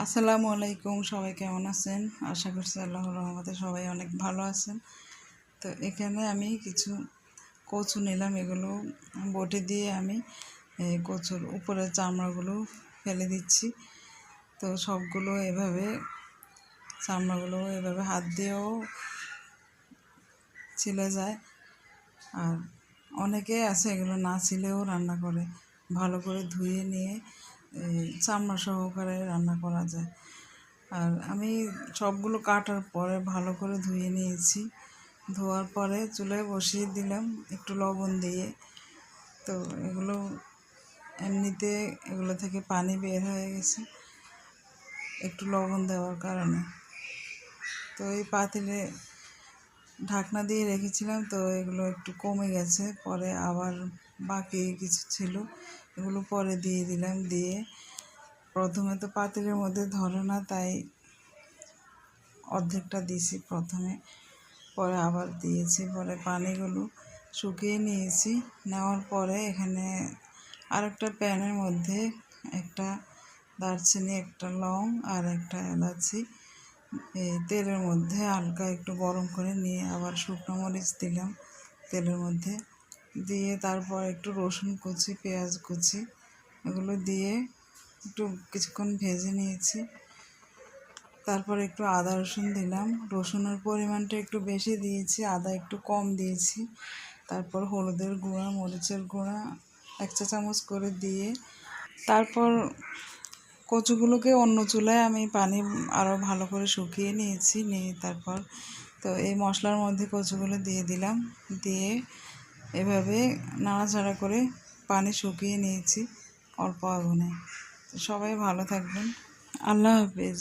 আসসালামু আলাইকুম, সবাই কেমন আছেন? আশা করছি আল্লাহর রহমতে সবাই অনেক ভালো আছেন। তো এখানে আমি কিছু কচু নিলাম, এগুলো বটি দিয়ে আমি কচুর উপরের চামড়াগুলো ফেলে দিচ্ছি। তো সবগুলো এভাবে চামড়াগুলো এভাবে হাত দিয়েও ছিলে যায়, আর অনেকে আছে এগুলো না ছিলেও রান্না করে, ভালো করে ধুয়ে নিয়ে চামড়া সহকারে রান্না করা যায়। আর আমি সবগুলো কাটার পরে ভালো করে ধুয়ে নিয়েছি। ধোয়ার পরে চুলায় বসিয়ে দিলাম একটু লবণ দিয়ে। তো এগুলো এমনিতে এগুলো থেকে পানি বের হয়ে গেছে একটু লবণ দেওয়ার কারণে। তো এই পাতিলে ঢাকনা দিয়ে রেখেছিলাম, তো এগুলো একটু কমে গেছে, পরে আবার বাকি কিছু ছিল এগুলো পরে দিয়ে দিলাম। দিয়ে প্রথমে তো পাতিলের মধ্যে ধরে না, তাই অর্ধেকটা দিয়েছি প্রথমে, পরে আবার দিয়েছি। পরে পানিগুলো শুকিয়ে নিয়েছি। নেওয়ার পরে এখানে আরেকটা প্যানের মধ্যে একটা দারচিনি, একটা লং আর একটা এলাচি এই তেলের মধ্যে হালকা একটু গরম করে নিয়ে আবার শুকনো মরিচ দিলাম তেলের মধ্যে, দিয়ে তারপর একটু রসুন কুচি, পেঁয়াজ কুচি এগুলো দিয়ে একটু কিছুক্ষণ ভেজে নিয়েছি। তারপর একটু আদা রসুন দিলাম, রসুনের পরিমাণটা একটু বেশি দিয়েছি, আদা একটু কম দিয়েছি। তারপর হলুদের গুঁড়া, মরিচের গুঁড়া 1 চা চামচ করে দিয়ে তারপর কচুগুলোকে অন্য চুলায় আমি পানি আরও ভালো করে শুকিয়ে নিয়েছি। নিয়ে তারপর তো এই মশলার মধ্যে কচুগুলো দিয়ে দিলাম, দিয়ে এভাবে নাড়াচাড়া করে পানি শুকিয়ে নিয়েছি অল্প আগুনে। সবাই ভালো থাকবেন, আল্লাহ হাফেজ।